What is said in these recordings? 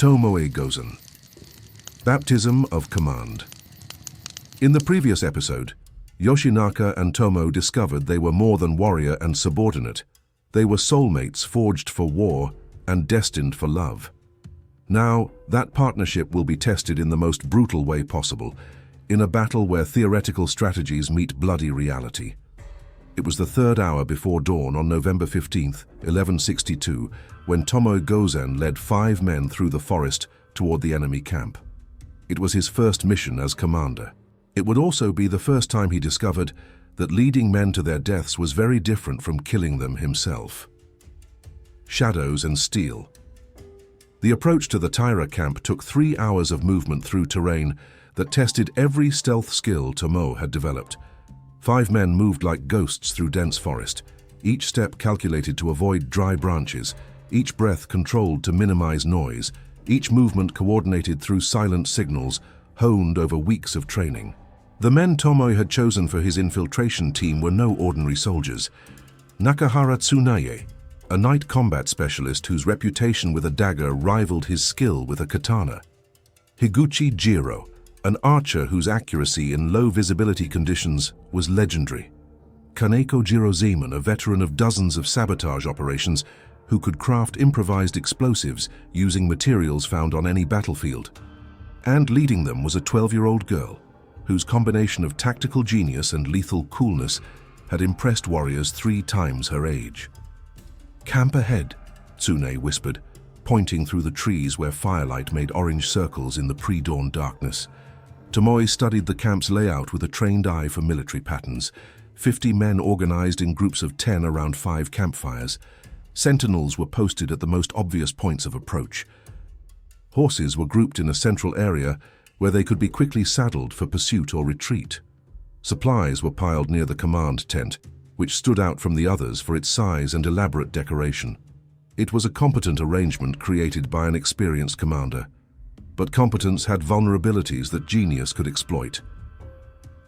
Tomoe Gozen. Baptism of Command. In the previous episode, Yoshinaka and Tomoe discovered they were more than warrior and subordinate. They were soulmates forged for war and destined for love. Now, that partnership will be tested in the most brutal way possible, in a battle where theoretical strategies meet bloody reality. It was the third hour before dawn on November 15th, 1162, when Tomoe Gozen led 5 men through the forest toward the enemy camp. It was his first mission as commander. It would also be the first time he discovered that leading men to their deaths was very different from killing them himself. Shadows and steel. The approach to the Taira camp took 3 hours of movement through terrain that tested every stealth skill Tomoe had developed. 5 men moved like ghosts through dense forest, each step calculated to avoid dry branches, each breath controlled to minimize noise, each movement coordinated through silent signals honed over weeks of training. The men Tomoe had chosen for his infiltration team were no ordinary soldiers. Nakahara Tsunaye, a night combat specialist whose reputation with a dagger rivaled his skill with a katana. Higuchi Jiro, an archer whose accuracy in low visibility conditions was legendary. Kaneko Jirozeman, a veteran of dozens of sabotage operations who could craft improvised explosives using materials found on any battlefield. And leading them was a 12-year-old girl, whose combination of tactical genius and lethal coolness had impressed warriors 3 times her age. "Camp ahead," Tsune whispered, pointing through the trees where firelight made orange circles in the pre-dawn darkness. Tomoe studied the camp's layout with a trained eye for military patterns. 50 men organized in groups of 10 around 5 campfires. Sentinels were posted at the most obvious points of approach. Horses were grouped in a central area where they could be quickly saddled for pursuit or retreat. Supplies were piled near the command tent, which stood out from the others for its size and elaborate decoration. It was a competent arrangement created by an experienced commander. But competence had vulnerabilities that genius could exploit.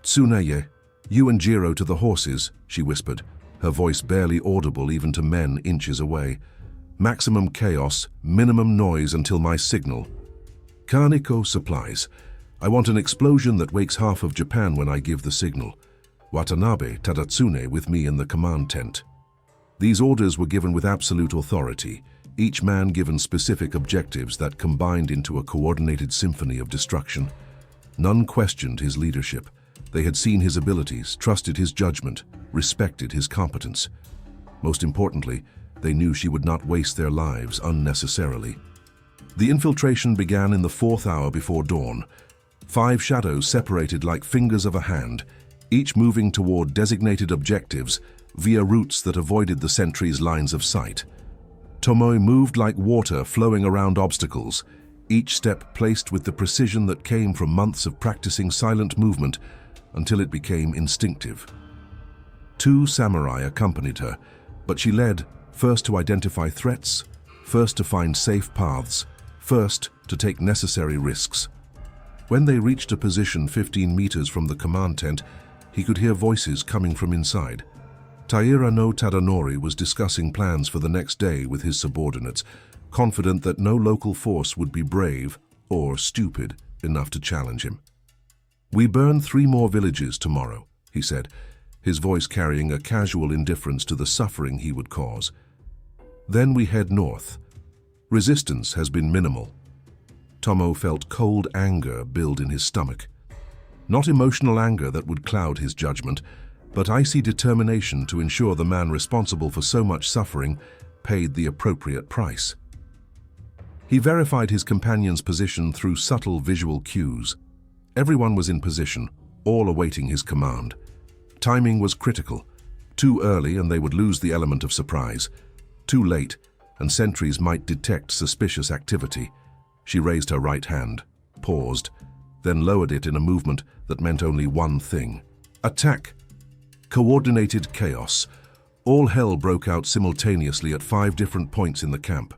"Tsunaye, you and Jiro to the horses," she whispered, her voice barely audible even to men inches away. "Maximum chaos, minimum noise until my signal. Kaneko supplies. I want an explosion that wakes half of Japan when I give the signal. Watanabe, Tadatsune with me in the command tent." These orders were given with absolute authority, each man given specific objectives that combined into a coordinated symphony of destruction. None questioned his leadership. They had seen his abilities, trusted his judgment, respected his competence. Most importantly, they knew she would not waste their lives unnecessarily. The infiltration began in the 4th hour before dawn. 5 shadows separated like fingers of a hand, each moving toward designated objectives via routes that avoided the sentries' lines of sight. Tomoe moved like water flowing around obstacles, each step placed with the precision that came from months of practicing silent movement until it became instinctive. 2 samurai accompanied her, but she led, first to identify threats, first to find safe paths, first to take necessary risks. When they reached a position 15 meters from the command tent, he could hear voices coming from inside. Taira no Tadanori was discussing plans for the next day with his subordinates, confident that no local force would be brave or stupid enough to challenge him. "We burn 3 more villages tomorrow," he said, his voice carrying a casual indifference to the suffering he would cause. "Then we head north. Resistance has been minimal." Tomoe felt cold anger build in his stomach. Not emotional anger that would cloud his judgment, but icy determination to ensure the man responsible for so much suffering paid the appropriate price. He verified his companion's position through subtle visual cues. Everyone was in position, all awaiting his command. Timing was critical. Too early and they would lose the element of surprise. Too late, and sentries might detect suspicious activity. She raised her right hand, paused, then lowered it in a movement that meant only one thing: attack. Coordinated chaos. All hell broke out simultaneously at 5 different points in the camp.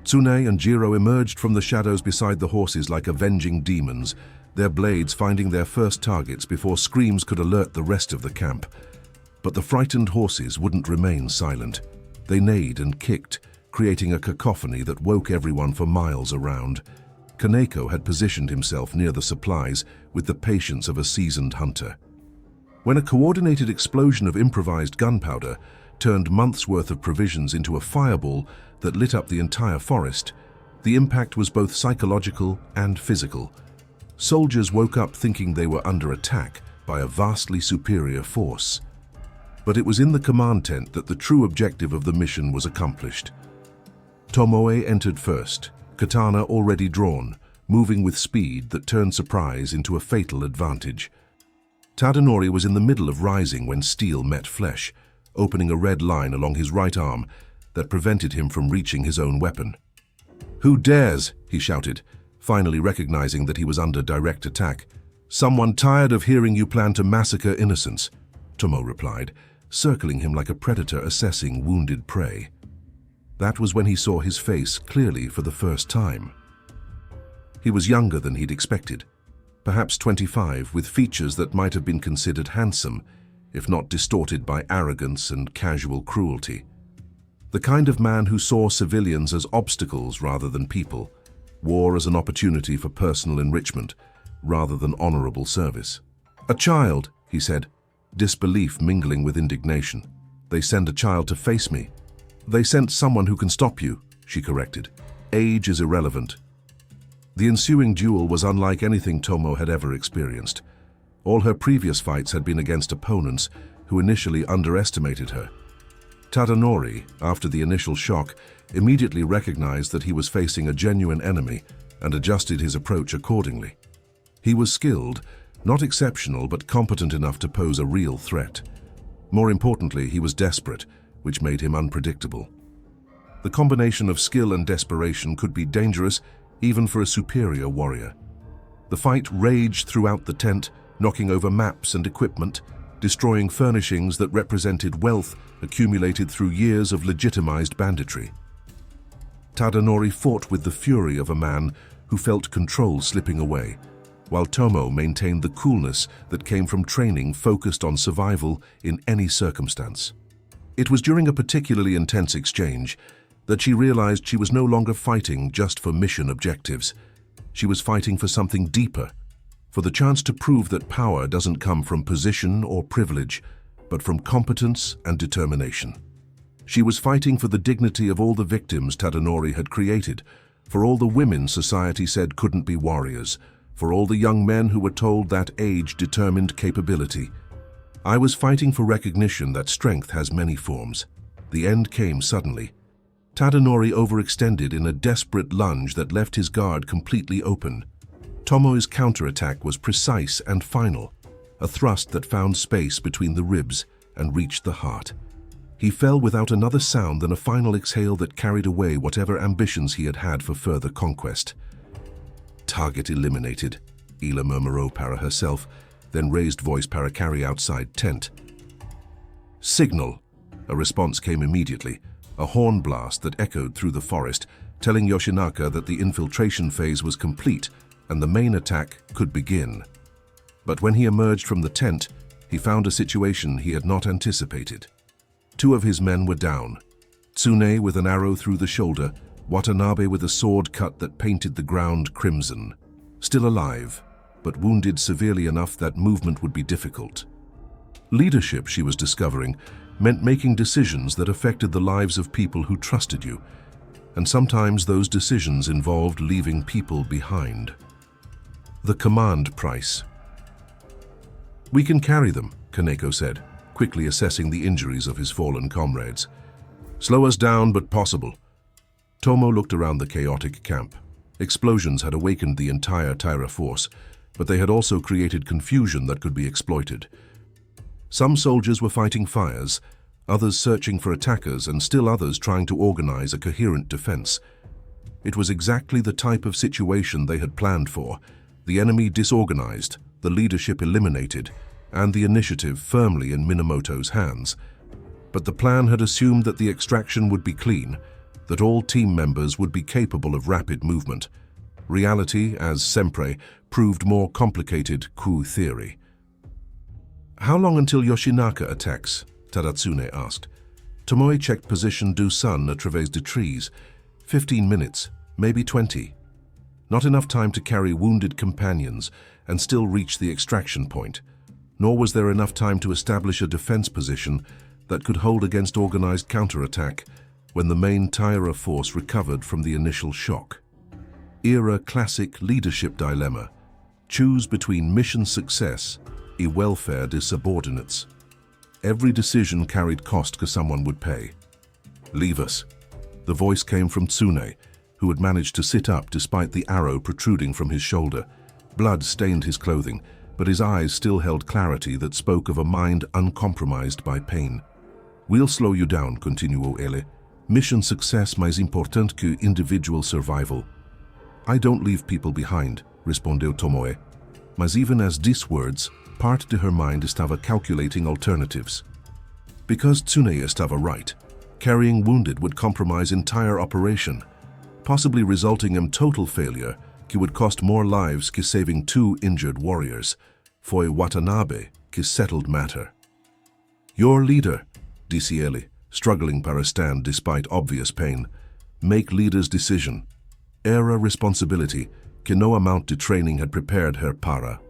Tsune and Jiro emerged from the shadows beside the horses like avenging demons, their blades finding their first targets before screams could alert the rest of the camp. But the frightened horses wouldn't remain silent. They neighed and kicked, creating a cacophony that woke everyone for miles around. Kaneko had positioned himself near the supplies with the patience of a seasoned hunter. When a coordinated explosion of improvised gunpowder turned months' worth of provisions into a fireball that lit up the entire forest, the impact was both psychological and physical. Soldiers woke up thinking they were under attack by a vastly superior force. But it was in the command tent that the true objective of the mission was accomplished. Tomoe entered first, katana already drawn, moving with speed that turned surprise into a fatal advantage. Tadanori was in the middle of rising when steel met flesh, opening a red line along his right arm that prevented him from reaching his own weapon. "Who dares?" he shouted, finally recognizing that he was under direct attack. "Someone tired of hearing you plan to massacre innocents," Tomoe replied, circling him like a predator assessing wounded prey. That was when he saw his face clearly for the first time. He was younger than he'd expected, perhaps 25, with features that might have been considered handsome, if not distorted by arrogance and casual cruelty. The kind of man who saw civilians as obstacles rather than people, war as an opportunity for personal enrichment rather than honorable service. "A child," he said, disbelief mingling with indignation. "They send a child to face me." "They sent someone who can stop you," she corrected. "Age is irrelevant." The ensuing duel was unlike anything Tomoe had ever experienced. All her previous fights had been against opponents who initially underestimated her. Tadanori, after the initial shock, immediately recognized that he was facing a genuine enemy and adjusted his approach accordingly. He was skilled, not exceptional but competent enough to pose a real threat. More importantly, he was desperate, which made him unpredictable. The combination of skill and desperation could be dangerous even for a superior warrior. The fight raged throughout the tent, knocking over maps and equipment, destroying furnishings that represented wealth accumulated through years of legitimized banditry. Tadanori fought with the fury of a man who felt control slipping away, while Tomoe maintained the coolness that came from training focused on survival in any circumstance. It was during a particularly intense exchange that she realized she was no longer fighting just for mission objectives. She was fighting for something deeper, for the chance to prove that power doesn't come from position or privilege, but from competence and determination. She was fighting for the dignity of all the victims Tadanori had created, for all the women society said couldn't be warriors, for all the young men who were told that age determined capability. I was fighting for recognition that strength has many forms. The end came suddenly. Tadanori overextended in a desperate lunge that left his guard completely open. Tomoe's counterattack was precise and final, a thrust that found space between the ribs and reached the heart. He fell without another sound than a final exhale that carried away whatever ambitions he had had for further conquest. "Target eliminated," Ila murmured para herself, then raised voice para carry outside tent. "Signal!" A response came immediately, a horn blast that echoed through the forest, telling Yoshinaka that the infiltration phase was complete and the main attack could begin. But when he emerged from the tent, he found a situation he had not anticipated. 2 of his men were down. Tsune with an arrow through the shoulder, Watanabe with a sword cut that painted the ground crimson. Still alive, but wounded severely enough that movement would be difficult. Leadership, she was discovering, meant making decisions that affected the lives of people who trusted you, and sometimes those decisions involved leaving people behind. The command price. "We can carry them," Kaneko said, quickly assessing the injuries of his fallen comrades. "Slow us down, but possible." Tomoe looked around the chaotic camp. Explosions had awakened the entire Taira force, but they had also created confusion that could be exploited. Some soldiers were fighting fires, others searching for attackers, and still others trying to organize a coherent defense. It was exactly the type of situation they had planned for: the enemy disorganized, the leadership eliminated, and the initiative firmly in Minamoto's hands. But the plan had assumed that the extraction would be clean, that all team members would be capable of rapid movement. Reality, as sempre, proved more complicated coup theory. "How long until Yoshinaka attacks?" Tadatsune asked. Tomoe checked position du sun à travers de trees. 15 minutes, maybe 20. Not enough time to carry wounded companions and still reach the extraction point, nor was there enough time to establish a defense position that could hold against organized counterattack when the main Taira force recovered from the initial shock. Era classic leadership dilemma. Choose between mission success and welfare de subordinates. Every decision carried cost que someone would pay. Leave us. The voice came from Tsune, who had managed to sit up despite the arrow protruding from his shoulder. Blood stained his clothing, but his eyes still held clarity that spoke of a mind uncompromised by pain. We'll slow you down, continuou ele. Mission success mais important que individual survival. I don't leave people behind, respondeu Tomoe. Mas even as these words, part de her mind estava calculating alternatives. Because Tsune estava right, carrying wounded would compromise entire operation, possibly resulting in total failure que would cost more lives que saving 2 injured warriors. Foi Watanabe que settled matter. Your leader, disse ele, struggling para stand despite obvious pain. Make leader's decision. Era responsibility que no amount de training had prepared her para.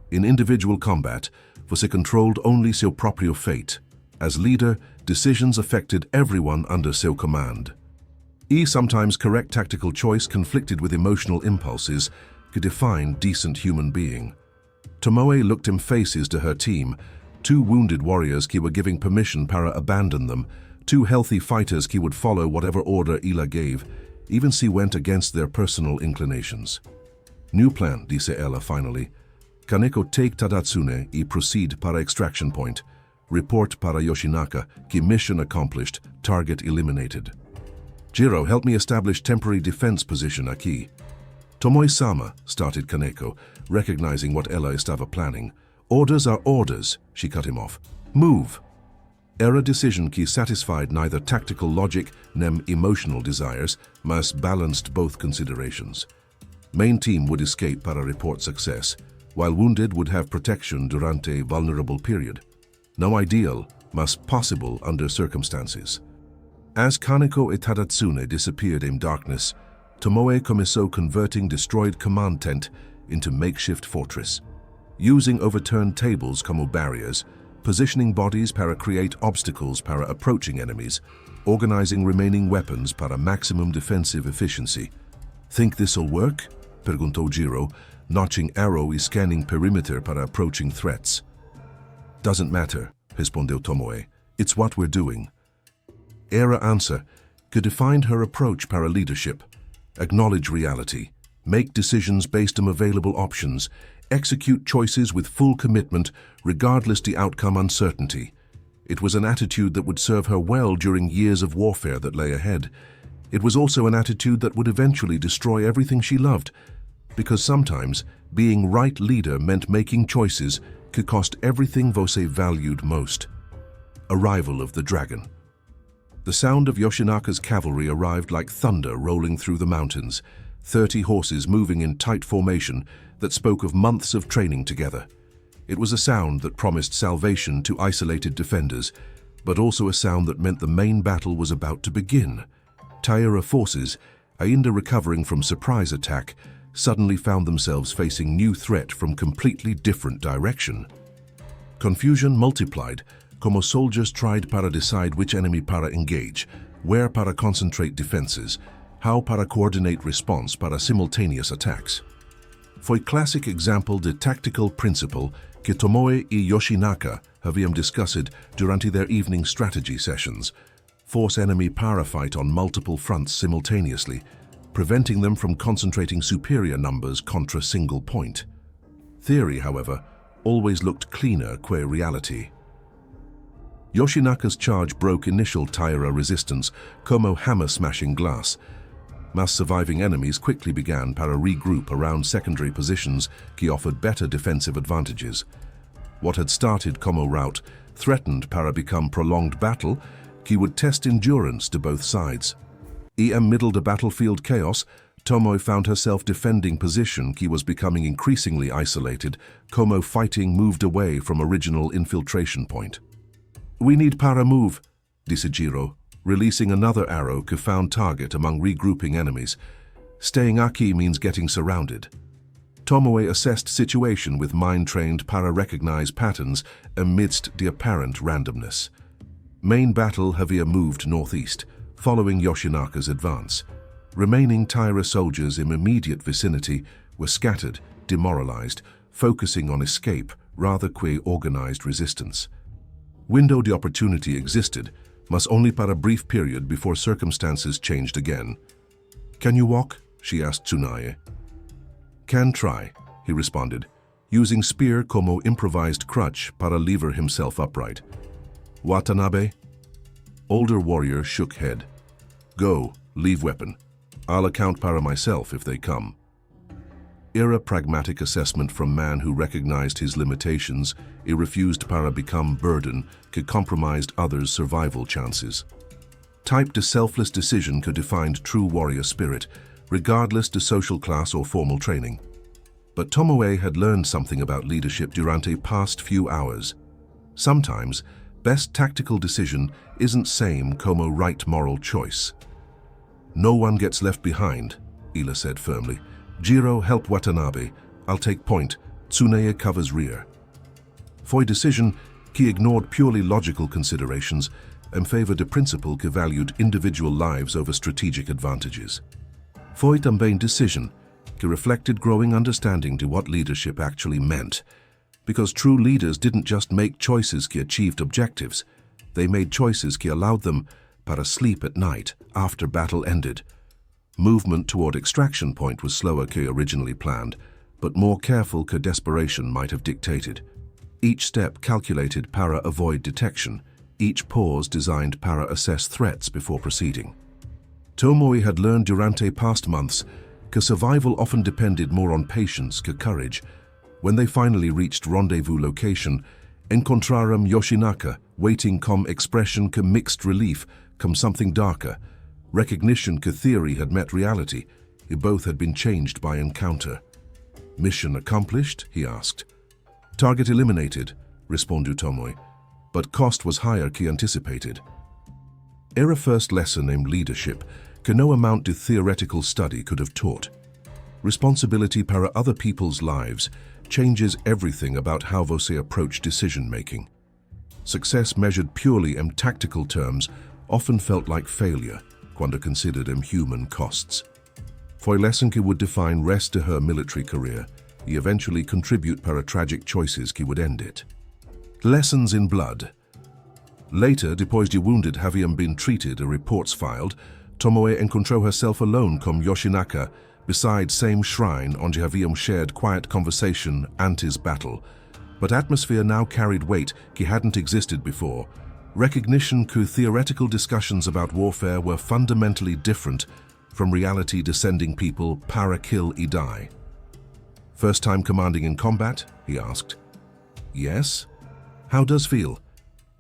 In individual combat, você controlled only seu próprio fate. As leader, decisions affected everyone under seu command. Sometimes correct tactical choice conflicted with emotional impulses que define decent human being. Tomoe looked in faces to her team, 2 wounded warriors que were giving permission para abandon them, 2 healthy fighters que would follow whatever order Ila gave, even she went against their personal inclinations. New plan, disse ela finally. Kaneko take Tadatsune e proceed para extraction point. Report para Yoshinaka que mission accomplished, target eliminated. Jiro, help me establish temporary defense position aqui. Tomoe-sama, started Kaneko, recognizing what Ella estava planning. Orders are orders, she cut him off. Move. Era decision que satisfied neither tactical logic nem emotional desires, mas balanced both considerations. Main team would escape para report success, while wounded would have protection durante vulnerable period. No ideal, mas possible under circumstances. As Kaneko e Tadatsune disappeared in darkness, Tomoe começou converting destroyed command tent into makeshift fortress. Using overturned tables como barriers, positioning bodies para create obstacles para approaching enemies, organizing remaining weapons para maximum defensive efficiency. Think this'll work? Perguntou Jiro, notching arrow e scanning perimeter para approaching threats. Doesn't matter, respondeu Tomoe. It's what we're doing. Era answer could define her approach para leadership. Acknowledge reality, make decisions based on available options, execute choices with full commitment regardless the outcome uncertainty. It was an attitude that would serve her well during years of warfare that lay ahead. It was also an attitude that would eventually destroy everything she loved, because sometimes being right leader meant making choices could cost everything você valued most. Arrival of the dragon. The sound of Yoshinaka's cavalry arrived like thunder rolling through the mountains, 30 horses moving in tight formation that spoke of months of training together. It was a sound that promised salvation to isolated defenders, but also a sound that meant the main battle was about to begin. Taira forces, ainda recovering from surprise attack, suddenly found themselves facing new threat from completely different direction. Confusion multiplied, como soldiers tried para decide which enemy para engage, where para concentrate defenses, how para coordinate response para simultaneous attacks. Foi classic example de tactical principle que Tomoe e Yoshinaka haviam discussed durante their evening strategy sessions. Force enemy para fight on multiple fronts simultaneously, preventing them from concentrating superior numbers contra single point. Theory, however, always looked cleaner que reality. Yoshinaka's charge broke initial Taira resistance, como hammer smashing glass. Mass surviving enemies quickly began para regroup around secondary positions que offered better defensive advantages. What had started como rout threatened para become prolonged battle que would test endurance to both sides. Middle de battlefield chaos, Tomoe found herself defending position que was becoming increasingly isolated, como fighting moved away from original infiltration point. We need para move, Jiro, releasing another arrow to found target among regrouping enemies. Staying Aki means getting surrounded. Tomoe assessed situation with mind-trained para-recognize patterns amidst the apparent randomness. Main battle Havia moved northeast, following Yoshinaka's advance. Remaining Taira soldiers in immediate vicinity were scattered, demoralized, focusing on escape rather que organized resistance. Window de opportunity existed, mas only para a brief period before circumstances changed again. "Can you walk?" she asked Tsunae. "Can try," he responded, using spear como improvised crutch para lever himself upright. "Watanabe?" Older warrior shook head. "Go, leave weapon. I'll account para myself if they come." Era pragmatic assessment from man who recognized his limitations, he refused para become burden, could compromise others' survival chances. Type de selfless decision could define true warrior spirit, regardless to social class or formal training. But Tomoe had learned something about leadership durante past few hours. Sometimes, best tactical decision isn't same como right moral choice. "No one gets left behind," Ila said firmly. "Jiro, help Watanabe. I'll take point. Tsunae covers rear." For decision, he ignored purely logical considerations and favored a principle que valued individual lives over strategic advantages. Foi também decision, que reflected growing understanding to what leadership actually meant. Because true leaders didn't just make choices que achieved objectives, they made choices que allowed them para sleep at night after battle ended. Movement toward extraction point was slower que originally planned, but more careful que desperation might have dictated. Each step calculated para avoid detection, each pause designed para assess threats before proceeding. Tomoe had learned durante past months que survival often depended more on patience que courage. When they finally reached rendezvous location, encontraram Yoshinaka, waiting com expression que mixed relief, come something darker. Recognition que theory had met reality, both had been changed by encounter. "Mission accomplished?" he asked. "Target eliminated," responded Tomoe, "but cost was higher que anticipated." Era first lesson named leadership, que no amount of theoretical study could have taught. Responsibility para other people's lives changes everything about how você approach decision-making. Success measured purely in tactical terms often felt like failure, quando considered human costs. For a lesson que would define rest to her military career, he eventually contribute para tragic choices que would end it. Lessons in blood. Later, depois de wounded haviam been treated and reports filed, Tomoe encontrou herself alone com Yoshinaka beside same shrine onde haviam shared quiet conversation antes battle. But atmosphere now carried weight que hadn't existed before. Recognition que theoretical discussions about warfare were fundamentally different from reality descending people para kill e die. "First time commanding in combat?" he asked. "Yes." "How does feel?"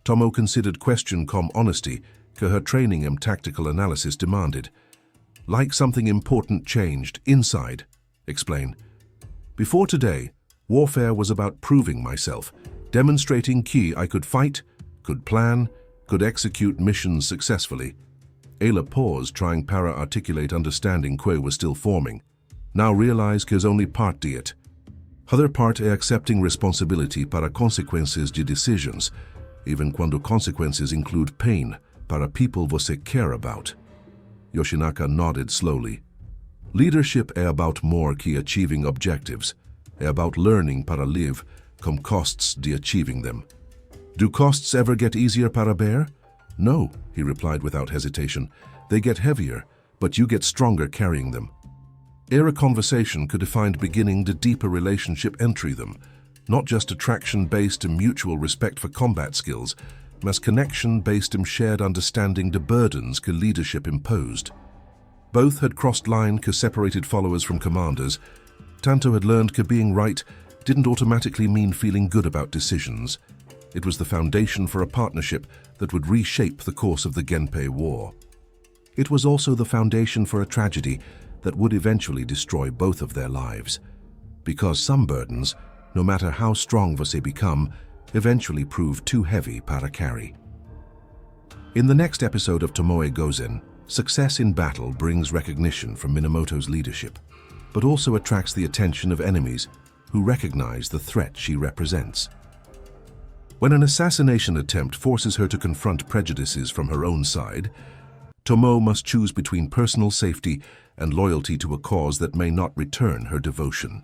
Tomo considered question com honesty que her training and tactical analysis demanded. "Like something important changed inside." Explain. "Before today, warfare was about proving myself, demonstrating que I could fight, could plan, could execute missions successfully." Ayla paused, trying para-articulate understanding que was still forming. Now realized que is only part de it. Other part é accepting responsibility para consequences de decisions, even quando consequences include pain para people você care about. Yoshinaka nodded slowly. Leadership é about more que achieving objectives, é about learning para live, com costs de achieving them. "Do costs ever get easier para bear?" "No," he replied without hesitation. "They get heavier, but you get stronger carrying them." Era conversation could have find beginning the deeper relationship entry them, not just attraction based in mutual respect for combat skills, mas connection based in shared understanding the burdens que leadership imposed. Both had crossed line que separated followers from commanders. Tanto had learned que being right didn't automatically mean feeling good about decisions. It was the foundation for a partnership that would reshape the course of the Genpei War. It was also the foundation for a tragedy that would eventually destroy both of their lives. Because some burdens, no matter how strong você become, eventually prove too heavy para carry. In the next episode of Tomoe Gozen, success in battle brings recognition from Minamoto's leadership, but also attracts the attention of enemies who recognize the threat she represents. When an assassination attempt forces her to confront prejudices from her own side, Tomoe must choose between personal safety and loyalty to a cause that may not return her devotion.